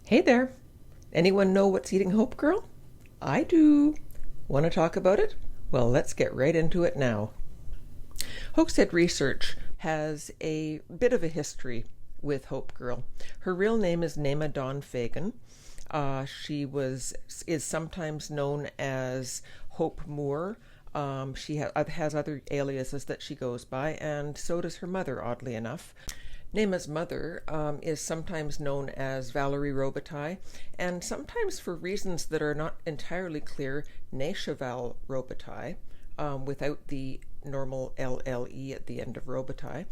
Hey there. Anyone know what's eating Hope Girl? I do. Want to talk about it? Well, let's get right into it now. Hoaxhead Research has a bit of a history with Hope Girl. Her real name is Naima Dawn Feagin. She is sometimes known as Hope Moore. She has other aliases that she goes by, and so does her mother, oddly enough. Naima's mother is sometimes known as Valerie Robitaille, and sometimes for reasons that are not entirely clear, Necheval Robitaille, without the normal LLE at the end of Robitaille.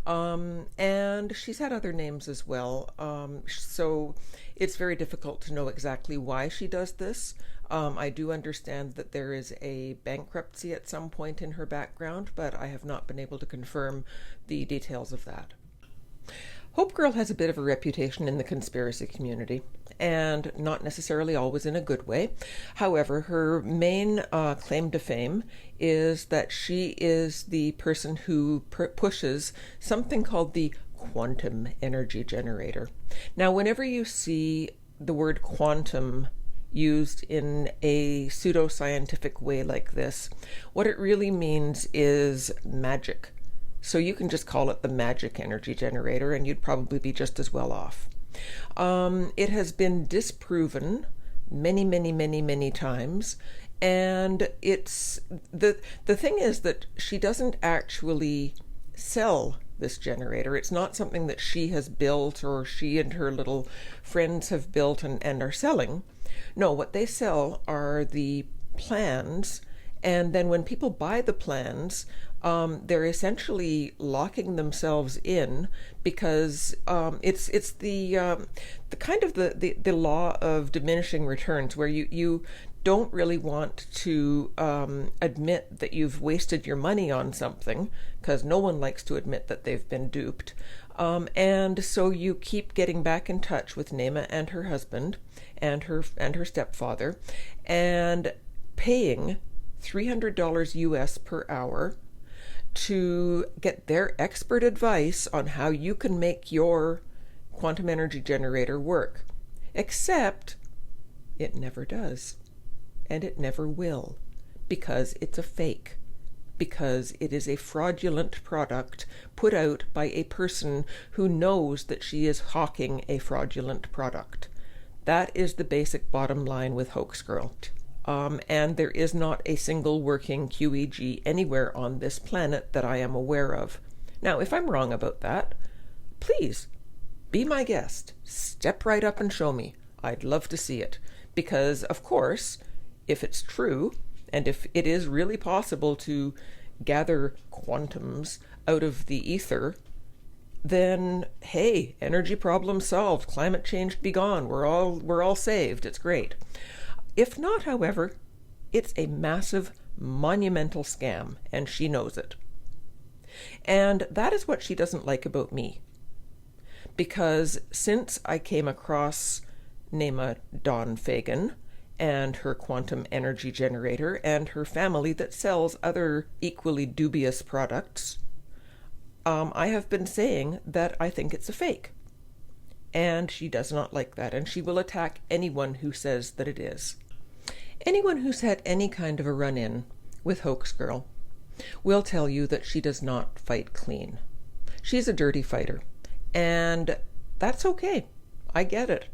And she's had other names as well, so it's very difficult to know exactly why she does this. I do understand that there is a bankruptcy at some point in her background, but I have not been able to confirm the details of that. Hope Girl has a bit of a reputation in the conspiracy community, and not necessarily always in a good way. However, her main claim to fame is that she is the person who pushes something called the quantum energy generator. Now, whenever you see the word quantum used in a pseudoscientific way like this, what it really means is magic. So you can just call it the magic energy generator and you'd probably be just as well off. It has been disproven many times. And it's the thing is that she doesn't actually sell this generator. It's not something that she has built or she and her little friends have built and are selling. No, what they sell are the plans, and then when people buy the plans, they're essentially locking themselves in because it's the kind of the law of diminishing returns, where you don't really want to admit that you've wasted your money on something, because no one likes to admit that they've been duped. And so you keep getting back in touch with Naima and her husband and her stepfather, and paying $300 US per hour to get their expert advice on how you can make your quantum energy generator work. Except it never does. And it never will. Because it's a fake. Because it is a fraudulent product put out by a person who knows that she is hawking a fraudulent product. That is the basic bottom line with Hoax Girl. And there is not a single working QEG anywhere on this planet that I am aware of. Now, if I'm wrong about that, please be my guest. Step right up and show me. I'd love to see it. Because, of course, if it's true, and if it is really possible to gather quantums out of the ether, then, hey, energy problem solved. Climate change be gone. We're all saved. It's great. If not, however, it's a massive, monumental scam, and she knows it. And that is what she doesn't like about me. Because since I came across Naima Dawn Feagin and her quantum energy generator and her family that sells other equally dubious products, I have been saying that I think it's a fake. And she does not like that, and she will attack anyone who says that it is. Anyone who's had any kind of a run-in with Hoax Girl will tell you that she does not fight clean. She's a dirty fighter, and that's okay. I get it.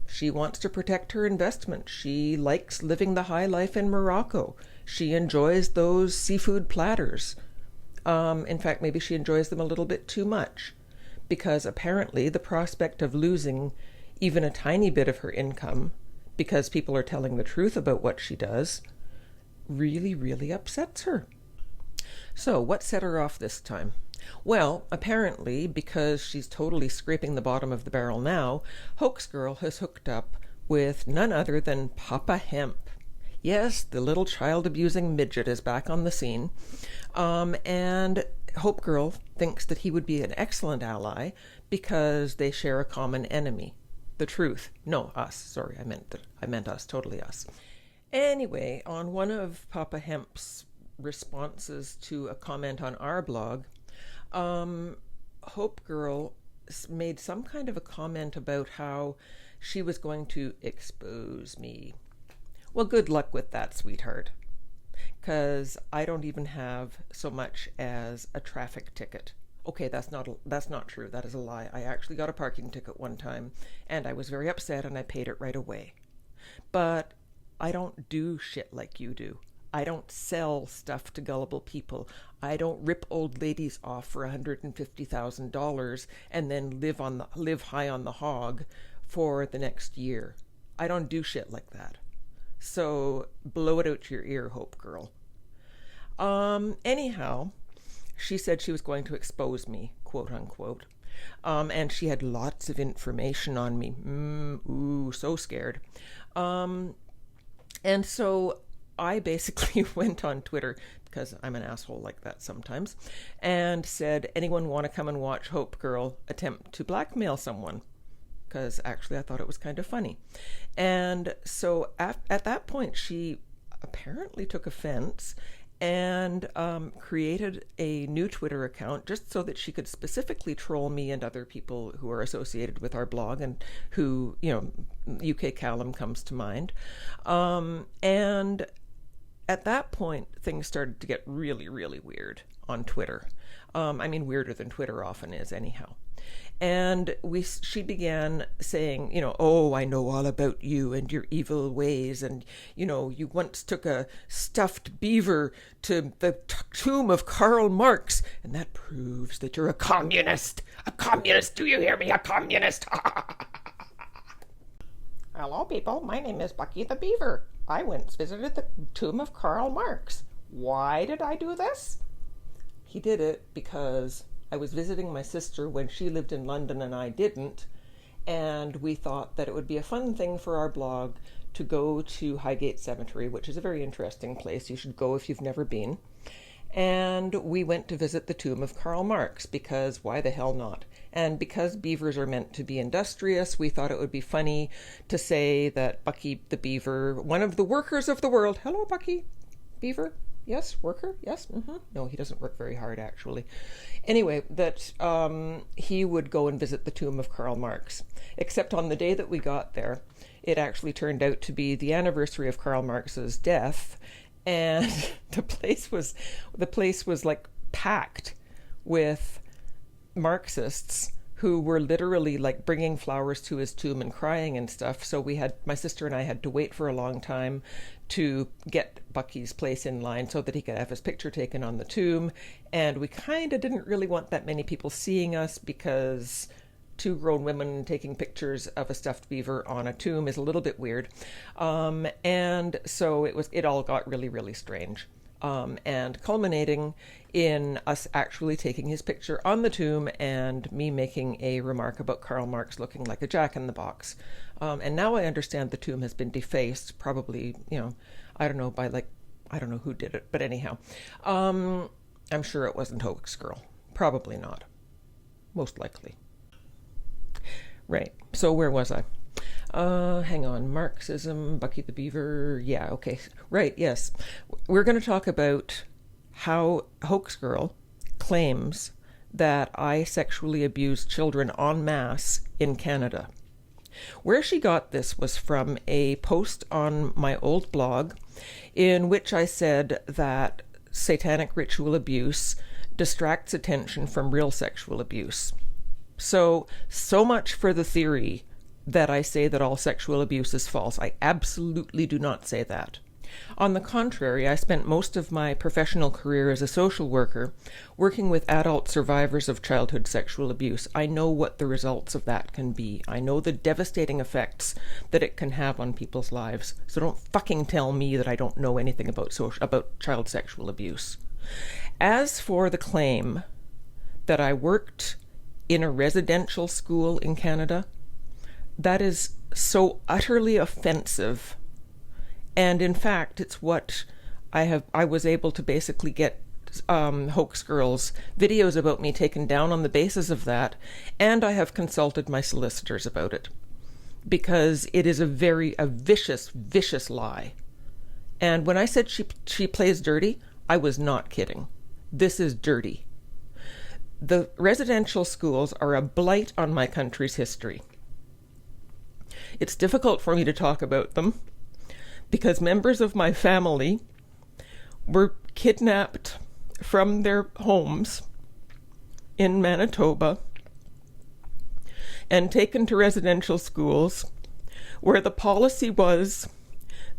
She wants to protect her investment. She likes living the high life in Morocco. She enjoys those seafood platters. In fact, maybe she enjoys them a little bit too much, because apparently the prospect of losing even a tiny bit of her income because people are telling the truth about what she does really upsets her. So what set her off this time? Well, apparently, because she's totally scraping the bottom of the barrel now, Hoax Girl has hooked up with none other than Papa Hemp. Yes, the little child-abusing midget is back on the scene. And Hope Girl thinks that he would be an excellent ally because they share a common enemy. The truth. No, us. Sorry, I meant us. Totally us. Anyway, on one of Papa Hemp's responses to a comment on our blog, Hope Girl made some kind of a comment about how she was going to expose me. Well, good luck with that, sweetheart, because I don't even have so much as a traffic ticket. Okay, that's not true. That is a lie. I actually got a parking ticket one time, and I was very upset, and I paid it right away. But I don't do shit like you do. I don't sell stuff to gullible people. I don't rip old ladies off for $150,000 and then live high on the hog for the next year. I don't do shit like that. So blow it out your ear, Hoax Girl. Anyhow, she said she was going to expose me, quote unquote. And she had lots of information on me. So scared. And so I basically went on Twitter, because I'm an asshole like that sometimes, and said, anyone want to come and watch Hoax Girl attempt to blackmail someone? Because actually I thought it was kind of funny. And so at that point, she apparently took offense and created a new Twitter account just so that she could specifically troll me and other people who are associated with our blog and who, UK Callum comes to mind. And at that point, things started to get really, really weird on Twitter. Weirder than Twitter often is anyhow. And she began saying, oh, I know all about you and your evil ways. And, you once took a stuffed beaver to the tomb of Karl Marx. And that proves that you're a communist. A communist. Do you hear me? A communist. Hello, people. My name is Bucky the Beaver. I once visited the tomb of Karl Marx. Why did I do this? He did it because I was visiting my sister when she lived in London and I didn't, and we thought that it would be a fun thing for our blog to go to Highgate Cemetery, which is a very interesting place. You should go if you've never been. And we went to visit the tomb of Karl Marx, because why the hell not? And because beavers are meant to be industrious, we thought it would be funny to say that Bucky the Beaver, one of the workers of the world, hello Bucky, Beaver, yes, worker, yes, no, he doesn't work very hard actually. Anyway, that he would go and visit the tomb of Karl Marx. Except on the day that we got there, it actually turned out to be the anniversary of Karl Marx's death, and the place was like packed with Marxists who were literally like bringing flowers to his tomb and crying and stuff. So my sister and I had to wait for a long time to get Bucky's place in line so that he could have his picture taken on the tomb. And we kind of didn't really want that many people seeing us, because two grown women taking pictures of a stuffed beaver on a tomb is a little bit weird. And so it all got really, really strange. And culminating in us actually taking his picture on the tomb and me making a remark about Karl Marx looking like a jack-in-the-box. And now I understand the tomb has been defaced, probably, I don't know, I don't know who did it, but anyhow. I'm sure it wasn't Hoax Girl. Probably not. Most likely. Right. So where was I? Hang on. Marxism, Bucky the Beaver. Yeah, okay. Right, yes. We're going to talk about how Hoax Girl claims that I sexually abused children en masse in Canada. Where she got this was from a post on my old blog in which I said that satanic ritual abuse distracts attention from real sexual abuse. So much for the theory that I say that all sexual abuse is false. I absolutely do not say that. On the contrary, I spent most of my professional career as a social worker working with adult survivors of childhood sexual abuse. I know what the results of that can be. I know the devastating effects that it can have on people's lives. So don't fucking tell me that I don't know anything about child sexual abuse. As for the claim that I worked in a residential school in Canada, that is so utterly offensive. And in fact, it's what I was able to basically get Hoax Girl's videos about me taken down on the basis of that, and I have consulted my solicitors about it, because it is a vicious, vicious lie. And when I said she plays dirty, I was not kidding. This is dirty. The residential schools are a blight on my country's history. It's difficult for me to talk about them because members of my family were kidnapped from their homes in Manitoba and taken to residential schools where the policy was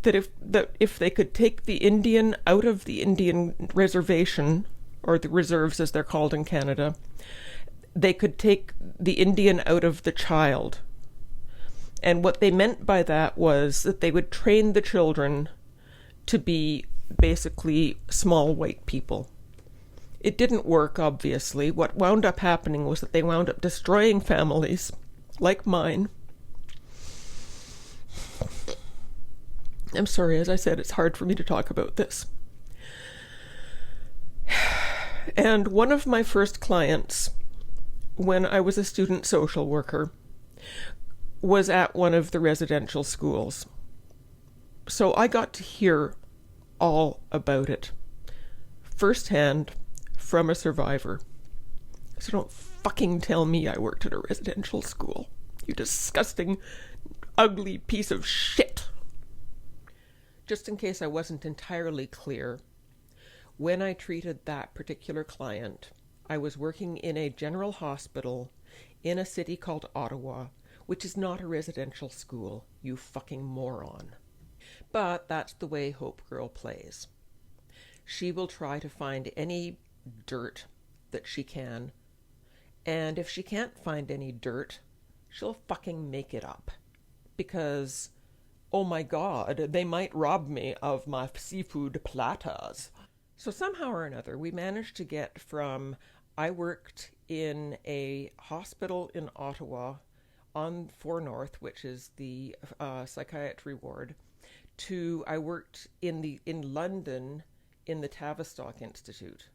that if they could take the Indian out of the Indian reservation, or the reserves as they're called in Canada, they could take the Indian out of the child. And what they meant by that was that they would train the children to be basically small white people. It didn't work, obviously. What wound up happening was that they wound up destroying families like mine. I'm sorry, as I said, it's hard for me to talk about this. And one of my first clients, when I was a student social worker, was at one of the residential schools. So I got to hear all about it firsthand from a survivor. So don't fucking tell me I worked at a residential school, you disgusting, ugly piece of shit. Just in case I wasn't entirely clear, when I treated that particular client, I was working in a general hospital in a city called Ottawa, which is not a residential school, you fucking moron. But that's the way Hoax Girl plays. She will try to find any dirt that she can, and if she can't find any dirt, she'll fucking make it up. Because, oh my god, they might rob me of my seafood platters. So somehow or another, we managed to get from, I worked in a hospital in Ottawa on 4 North, which is the psychiatry ward, to I worked in London in the Tavistock Institute.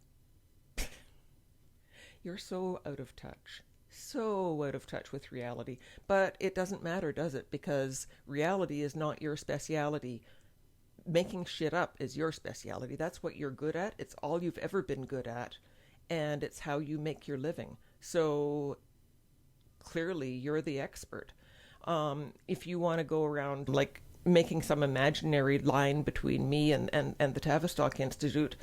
You're so out of touch. So out of touch with reality. But it doesn't matter, does it? Because reality is not your speciality. Making shit up is your speciality. That's what you're good at. It's all you've ever been good at. And it's how you make your living. So clearly you're the expert. If you want to go around like making some imaginary line between me and the Tavistock Institute,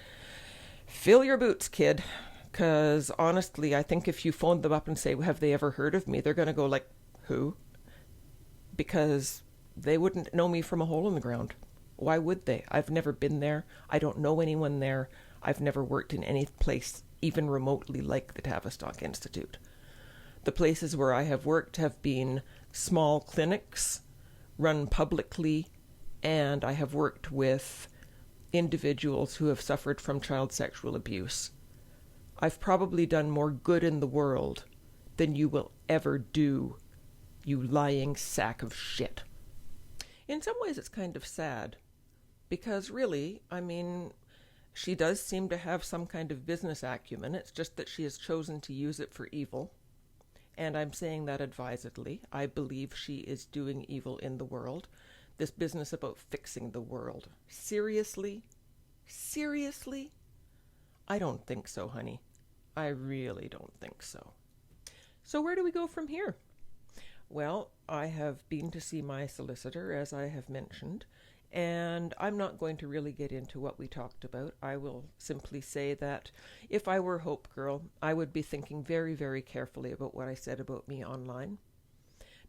fill your boots, kid. Because honestly, I think if you phoned them up and say, have they ever heard of me? They're going to go like, who? Because they wouldn't know me from a hole in the ground. Why would they? I've never been there. I don't know anyone there. I've never worked in any place even remotely like the Tavistock Institute. The places where I have worked have been small clinics run publicly, and I have worked with individuals who have suffered from child sexual abuse. I've probably done more good in the world than you will ever do, you lying sack of shit. In some ways it's kind of sad, because really, I mean, she does seem to have some kind of business acumen. It's just that she has chosen to use it for evil. And I'm saying that advisedly. I believe she is doing evil in the world. This business about fixing the world. Seriously? Seriously? I don't think so, honey. I really don't think so. So where do we go from here? Well, I have been to see my solicitor, as I have mentioned, and I'm not going to really get into what we talked about. I will simply say that if I were Hoax Girl, I would be thinking very, very carefully about what I said about me online.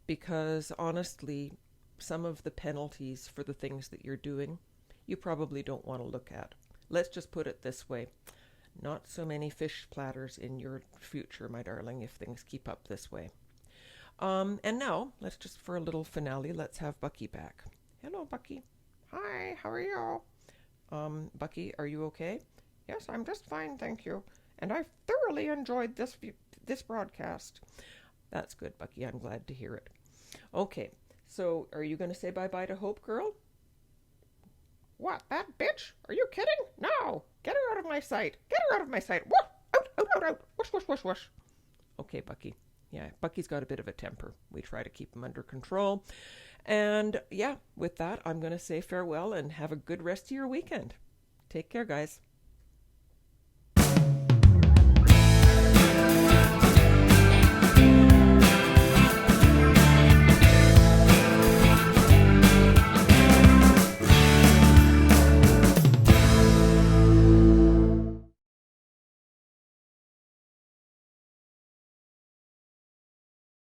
Because honestly, some of the penalties for the things that you're doing, you probably don't want to look at. Let's just put it this way. Not so many fish platters in your future, my darling, if things keep up this way. And now, let's just, for a little finale, let's have Bucky back. Hello, Bucky. Hi, how are you? Bucky, are you okay? Yes, I'm just fine, thank you. And I've thoroughly enjoyed this broadcast. That's good, Bucky. I'm glad to hear it. Okay, so are you going to say bye-bye to Hoax Girl? What, that bitch? Are you kidding? No! Get her out of my sight! Get her out of my sight! Woof! Out, out, out, out! Whoosh, whoosh, whoosh, whoosh. Okay, Bucky. Yeah, Bucky's got a bit of a temper. We try to keep him under control. And yeah, with that, I'm going to say farewell and have a good rest of your weekend. Take care, guys.